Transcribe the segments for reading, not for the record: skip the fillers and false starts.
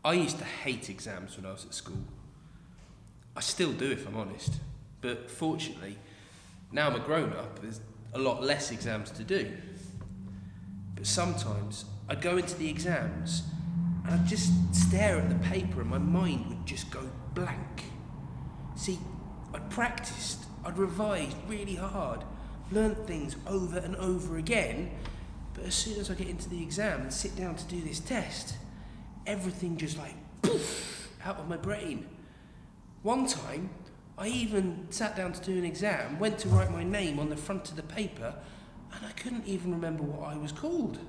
I used to hate exams when I was at school. I still do, if I'm honest. But fortunately, now I'm a grown-up, there's a lot less exams to do. But sometimes I'd go into the exams and I'd just stare at the paper and my mind would just go blank. See, I'd practiced, I'd revised really hard, learnt things over and over again, but as soon as I get into the exam and sit down to do this test, everything just like poof out of my brain. One time, I even sat down to do an exam, went to write my name on the front of the paper, and I couldn't even remember what I was called.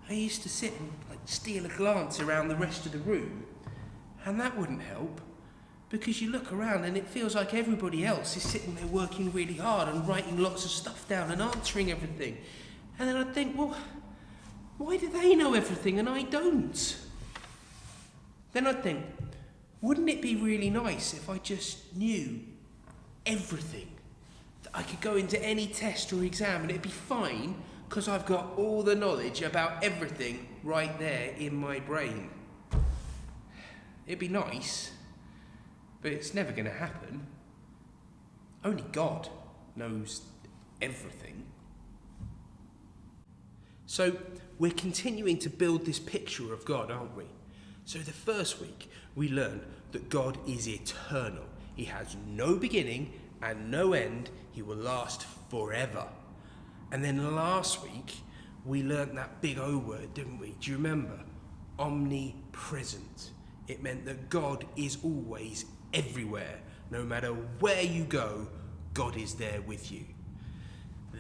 I used to sit and steal a glance around the rest of the room, and that wouldn't help, because you look around and it feels like everybody else is sitting there working really hard and writing lots of stuff down and answering everything. And then I'd think, well, why do they know everything and I don't? Then I'd think, wouldn't it be really nice if I just knew everything? That I could go into any test or exam and it'd be fine because I've got all the knowledge about everything right there in my brain. It'd be nice, but it's never going to happen. Only God knows everything. So we're continuing to build this picture of God, aren't we? So the first week we learned that God is eternal. He has no beginning and no end. He will last forever. And then last week we learned that big O word, didn't we? Do you remember? Omnipresent. It meant that God is always everywhere. No matter where you go, God is there with you.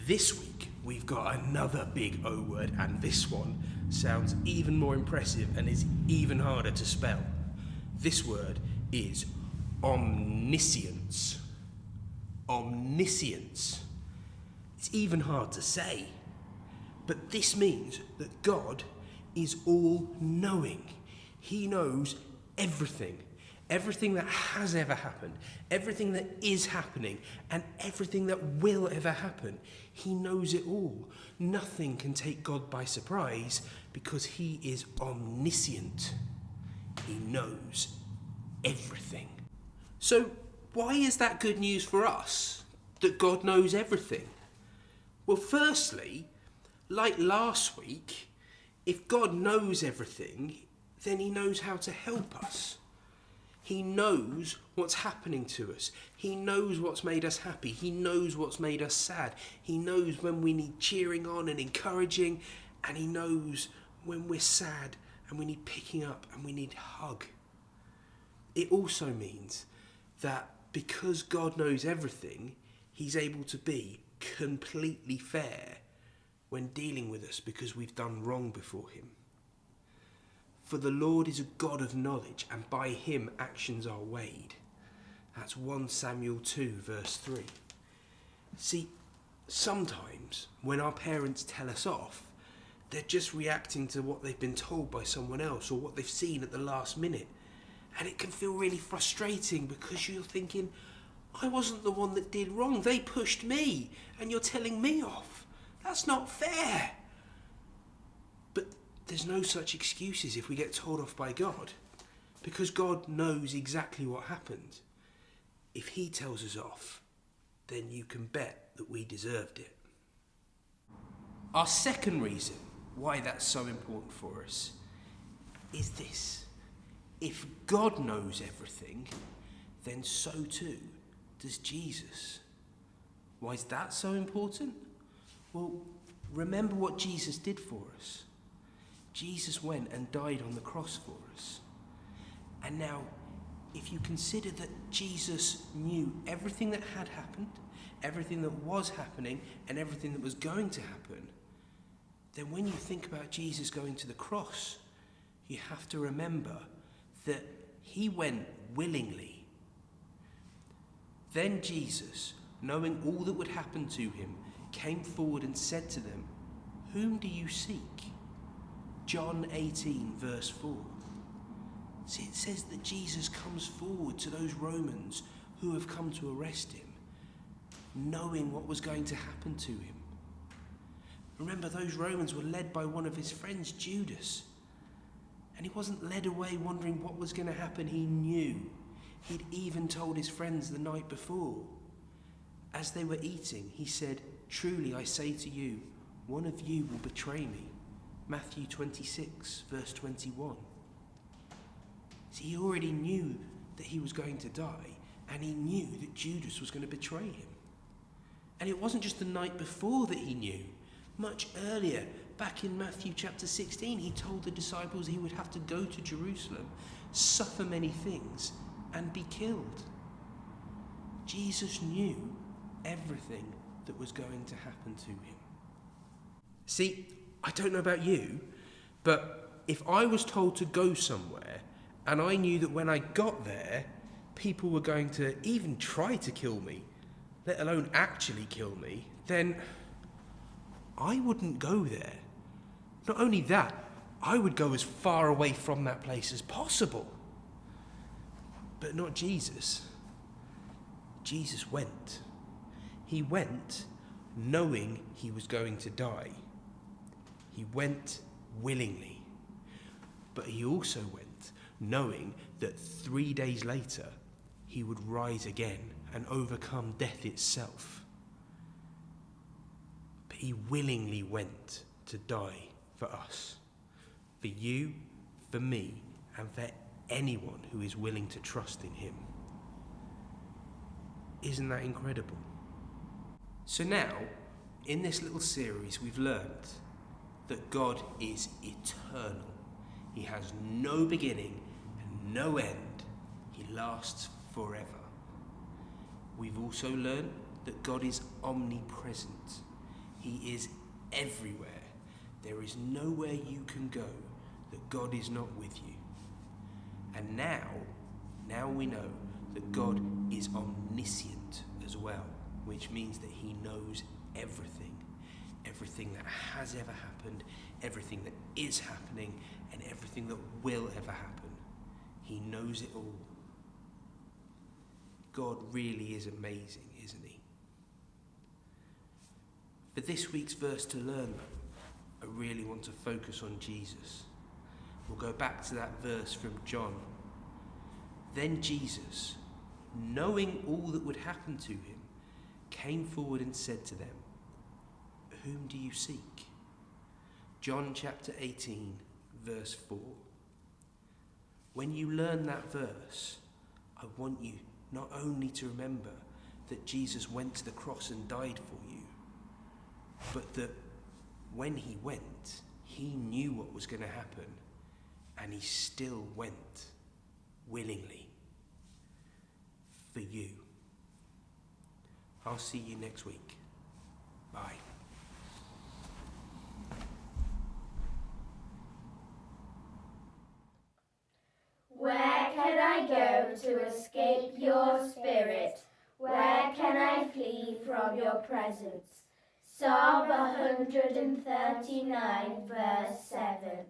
This week we've got another big O word, and this one sounds even more impressive and is even harder to spell. This word is omniscience. Omniscience. It's even hard to say, but this means that God is all-knowing. He knows everything. Everything that has ever happened, everything that is happening, and everything that will ever happen. He knows it all. Nothing can take God by surprise because he is omniscient. He knows everything. So why is that good news for us, that God knows everything? Well, firstly, like last week, if God knows everything, then he knows how to help us. He knows what's happening to us. He knows what's made us happy. He knows what's made us sad. He knows when we need cheering on and encouraging, and he knows when we're sad and we need picking up and we need a hug. It also means that because God knows everything, he's able to be completely fair when dealing with us because we've done wrong before him. For the Lord is a God of knowledge, and by him actions are weighed. That's 1 Samuel 2, verse 3. See, sometimes when our parents tell us off, they're just reacting to what they've been told by someone else or what they've seen at the last minute. And it can feel really frustrating because you're thinking, I wasn't the one that did wrong. They pushed me, and you're telling me off. That's not fair. But there's no such excuses if we get told off by God, because God knows exactly what happened. If he tells us off, then you can bet that we deserved it. Our second reason why that's so important for us is this. If God knows everything, then so too does Jesus. Why is that so important? Well, remember what Jesus did for us. Jesus went and died on the cross for us. And now, if you consider that Jesus knew everything that had happened, everything that was happening, and everything that was going to happen, then when you think about Jesus going to the cross, you have to remember that he went willingly. Then Jesus, knowing all that would happen to him, came forward and said to them, "Whom do you seek?" John 18, verse 4. See, it says that Jesus comes forward to those Romans who have come to arrest him, knowing what was going to happen to him. Remember, those Romans were led by one of his friends, Judas. And he wasn't led away wondering what was going to happen. He knew. He'd even told his friends the night before. As they were eating, he said, "Truly I say to you, one of you will betray me." Matthew 26, verse 21. See, he already knew that he was going to die, and he knew that Judas was going to betray him. And it wasn't just the night before that he knew. Much earlier, back in Matthew chapter 16, he told the disciples he would have to go to Jerusalem, suffer many things, and be killed. Jesus knew everything that was going to happen to him. See, I don't know about you, but if I was told to go somewhere and I knew that when I got there, people were going to even try to kill me, let alone actually kill me, then I wouldn't go there. Not only that, I would go as far away from that place as possible. But not Jesus. Jesus went. He went knowing he was going to die. He went willingly. But he also went knowing that 3 days later he would rise again and overcome death itself. But he willingly went to die for us, for you, for me, and for anyone who is willing to trust in him. Isn't that incredible? So now, in this little series, we've learned that God is eternal. He has no beginning and no end. He lasts forever. We've also learned that God is omnipresent. He is everywhere. There is nowhere you can go that God is not with you. And now we know that God is omniscient as well, which means that he knows everything. Everything that has ever happened, everything that is happening, and everything that will ever happen. He knows it all. God really is amazing, isn't he? For this week's verse to learn, I really want to focus on Jesus. We'll go back to that verse from John. Then Jesus, knowing all that would happen to him, came forward and said to them, "Whom do you seek?" John chapter 18, verse 4. When you learn that verse, I want you not only to remember that Jesus went to the cross and died for you, but that when he went, he knew what was going to happen, and he still went willingly for you. I'll see you next week. Bye. Where can I go to escape your spirit? Where can I flee from your presence? Psalm 139, verse 7.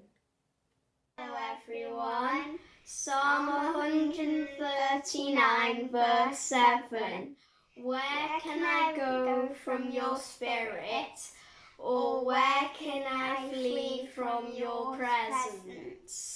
Hello everyone, Psalm 139 verse 7. Where can I go from your spirit, or where can I flee from your presence?